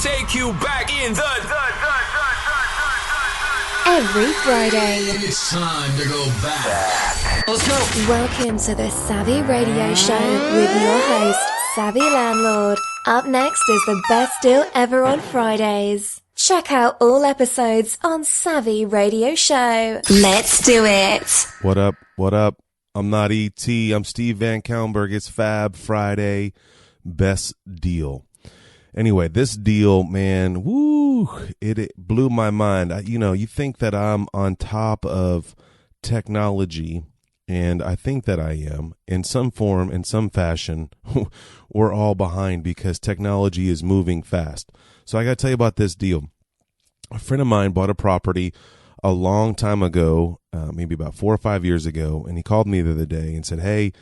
take you back in every Friday. It's time to go back. Let's go. Welcome to the Savvy Radio Show with your host, Savvy Landlord. Up next is the best deal ever on Fridays. Check out all episodes on Savvy Radio Show. Let's do it. What up? What up? I'm not E.T. I'm Steve Van Kalmberg. It's Fab Friday. Best deal. Anyway, this deal, man, woo, it blew my mind. You think that I'm on top of technology, and I think that I am. In some form, in some fashion, we're all behind because technology is moving fast. So I got to tell you about this deal. A friend of mine bought a property a long time ago, maybe about 4 or 5 years ago, and he called me the other day and said, hey,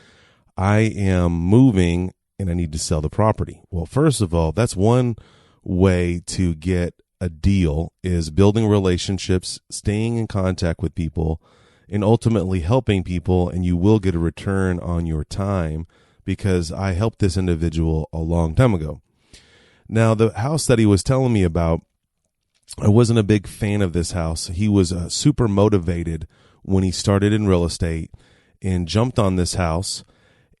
I am moving and I need to sell the property. Well, first of all, that's one way to get a deal, is building relationships, staying in contact with people, and ultimately helping people, and you will get a return on your time, because I helped this individual a long time ago. Now, the house that he was telling me about, I wasn't a big fan of this house. He was super motivated when he started in real estate and jumped on this house.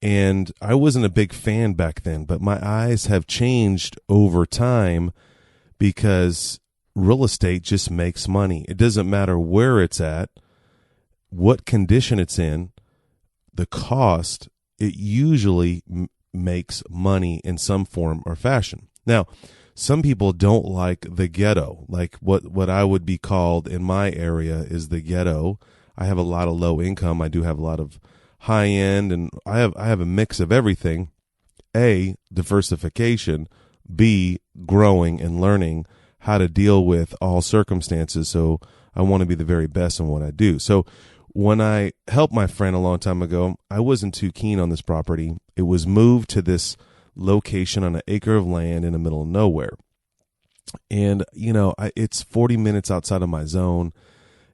And I wasn't a big fan back then, but my eyes have changed over time because real estate just makes money. It doesn't matter where it's at, what condition it's in, the cost, it usually makes money in some form or fashion. Now, some people don't like the ghetto, like what I would be called in my area is the ghetto. I have a lot of low income. I do have a lot of high end, and I have a mix of everything. A, diversification. B, growing and learning how to deal with all circumstances. So I want to be the very best in what I do. So when I helped my friend a long time ago, I wasn't too keen on this property. It was moved to this location on an acre of land in the middle of nowhere. And, it's 40 minutes outside of my zone.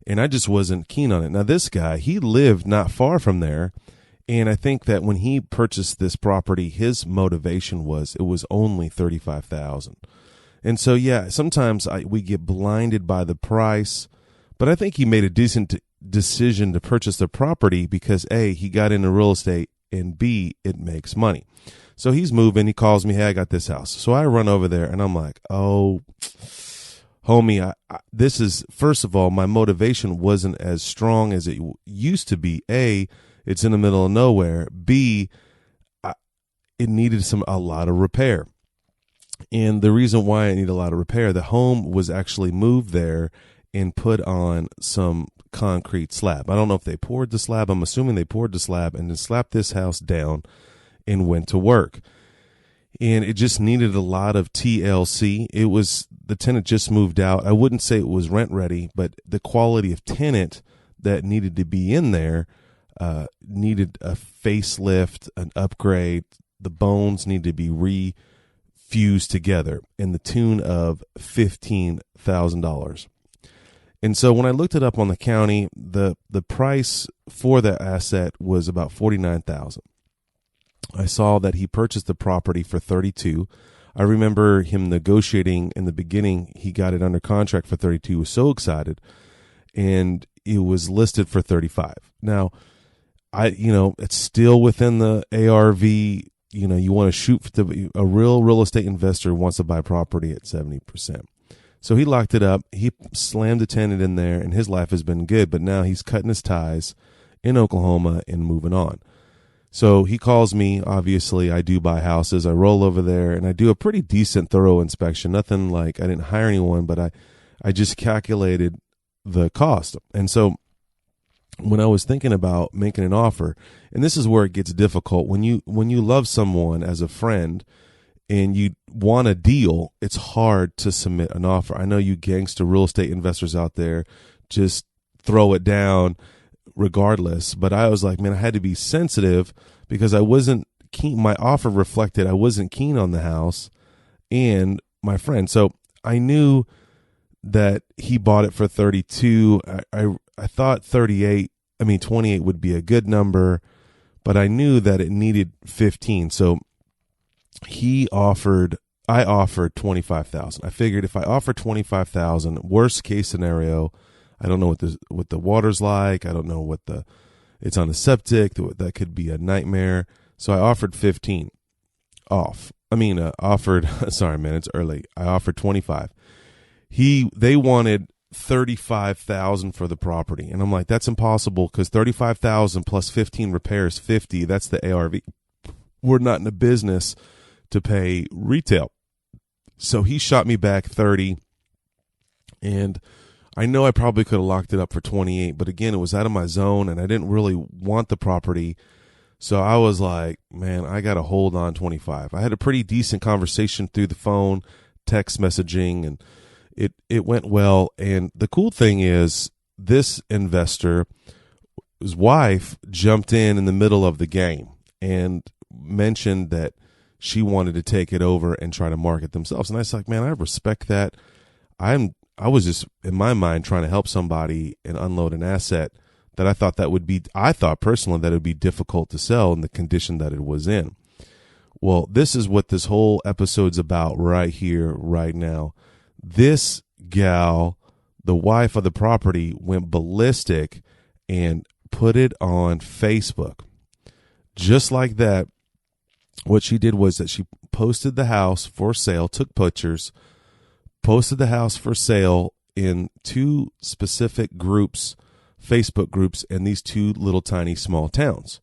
And I just wasn't keen on it. Now, this guy, he lived not far from there. And I think that when he purchased this property, his motivation was it was only $35,000. And so, yeah, sometimes we get blinded by the price. But I think he made a decent decision to purchase the property because, A, he got into real estate, and B, it makes money. So he's moving. He calls me, hey, I got this house. So I run over there, and I'm like, oh, homie, this is, first of all, my motivation wasn't as strong as it used to be. A, it's in the middle of nowhere. B, it needed a lot of repair. And the reason why I need a lot of repair, the home was actually moved there and put on some concrete slab. I don't know if they poured the slab. I'm assuming they poured the slab and then slapped this house down and went to work. And it just needed a lot of TLC. The tenant just moved out. I wouldn't say it was rent ready, but the quality of tenant that needed to be in there needed a facelift, an upgrade. The bones need to be refused together in the tune of $15,000. And so when I looked it up on the county, the price for that asset was about $49,000. I saw that he purchased the property for $32,000. I remember him negotiating in the beginning. He got it under contract for $32,000. He was so excited, and it was listed for $35,000. Now, it's still within the ARV. You want to shoot for a real estate investor wants to buy property at 70%. So he locked it up. He slammed the tenant in there, and his life has been good. But now he's cutting his ties in Oklahoma and moving on. So he calls me. Obviously, I do buy houses. I roll over there, and I do a pretty decent, thorough inspection. Nothing like I didn't hire anyone, but I just calculated the cost. And so when I was thinking about making an offer, and this is where it gets difficult, when you love someone as a friend and you want a deal, it's hard to submit an offer. I know you gangster real estate investors out there just throw it down regardless, but I was like, man, I had to be sensitive because I wasn't keen. My offer reflected I wasn't keen on the house and my friend. So I knew that he bought it for 32. I thought 28 I mean, 28 would be a good number, but I knew that it needed 15. So he offered I offered 25,000. I figured if I offer 25,000, worst case scenario, I don't know what the water's like. I don't know it's on the septic. That could be a nightmare. So I offered 15 off. Offered, sorry, man, it's early. I offered 25. They wanted 35,000 for the property. And I'm like, that's impossible because 35,000 plus 15 repairs, 50. That's the ARV. We're not in the business to pay retail. So he shot me back 30. And I know I probably could have locked it up for 28, but again, it was out of my zone and I didn't really want the property. So I was like, man, I got to hold on 25. I had a pretty decent conversation through the phone, text messaging, and it went well. And the cool thing is this investor, his wife jumped in the middle of the game and mentioned that she wanted to take it over and try to market themselves. And I was like, man, I respect that. I was just in my mind trying to help somebody and unload an asset that I thought personally that it would be difficult to sell in the condition that it was in. Well, this is what this whole episode's about right here, right now. This gal, the wife of the property, went ballistic and put it on Facebook. Just like that, what she did was that she posted the house for sale, took pictures, posted the house for sale in two specific groups, Facebook groups, in these two little tiny small towns.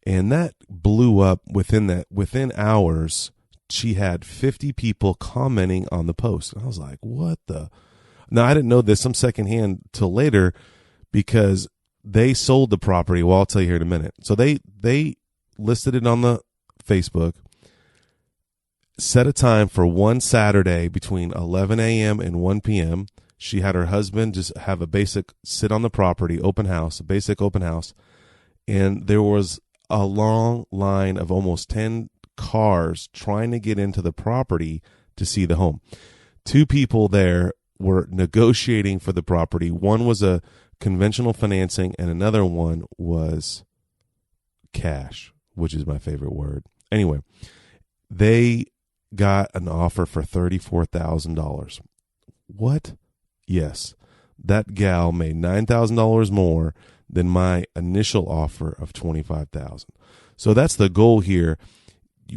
And that blew up within hours. She had 50 people commenting on the post. And I was like, what the? Now, I didn't know this some secondhand till later because they sold the property. Well, I'll tell you here in a minute. So they listed it on the Facebook, set a time for one Saturday between 11 a.m. and 1 p.m. She had her husband just have a basic sit on the property, a basic open house. And there was a long line of almost 10 cars trying to get into the property to see the home. Two people there were negotiating for the property. One was a conventional financing and another one was cash, which is my favorite word. Anyway, they got an offer for $34,000. What? Yes, that gal made $9,000 more than my initial offer of $25,000. So that's the goal here.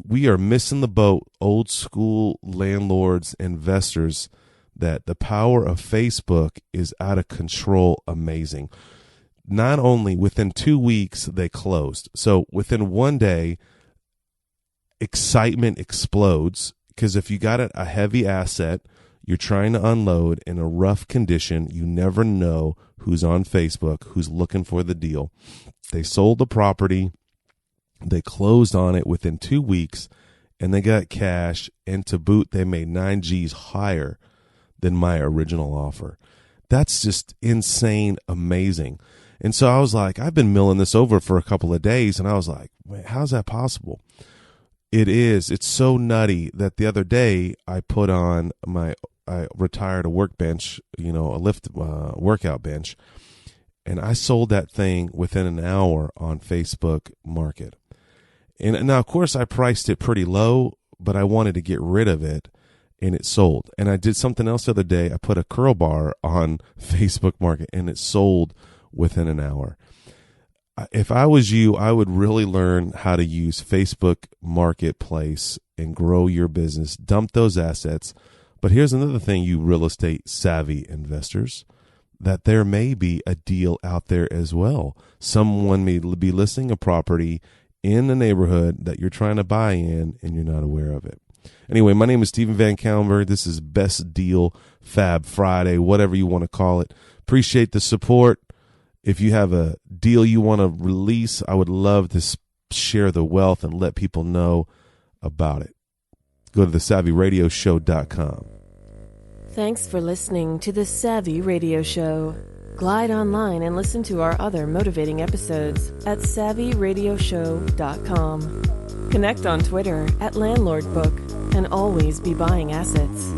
We are missing the boat, old school landlords, investors, that the power of Facebook is out of control, amazing. Not only within 2 weeks, they closed. So within 1 day, excitement explodes because if you got a heavy asset, you're trying to unload in a rough condition, you never know who's on Facebook, who's looking for the deal. They sold the property. They closed on it within 2 weeks, and they got cash. And to boot, they made 9 G's higher than my original offer. That's just insane, amazing. And so I was like, I've been milling this over for a couple of days, and I was like, man, how's that possible? It is. It's so nutty that the other day I retired a workbench, a lift workout bench, and I sold that thing within an hour on Facebook Market. And now, of course, I priced it pretty low, but I wanted to get rid of it, and it sold. And I did something else the other day. I put a curl bar on Facebook Market, and it sold within an hour. If I was you, I would really learn how to use Facebook Marketplace and grow your business, dump those assets. But here's another thing, you real estate savvy investors, that there may be a deal out there as well. Someone may be listing a property in the neighborhood that you're trying to buy in and you're not aware of it. Anyway, my name is Steven Van Kallenberg. This is Best Deal Fab Friday, whatever you want to call it. Appreciate the support. If you have a deal you want to release, I would love to share the wealth and let people know about it. Go to thesavvyradioshow.com. Thanks for listening to The Savvy Radio Show. Glide online and listen to our other motivating episodes at savvyradioshow.com. Connect on Twitter at LandlordBook and always be buying assets.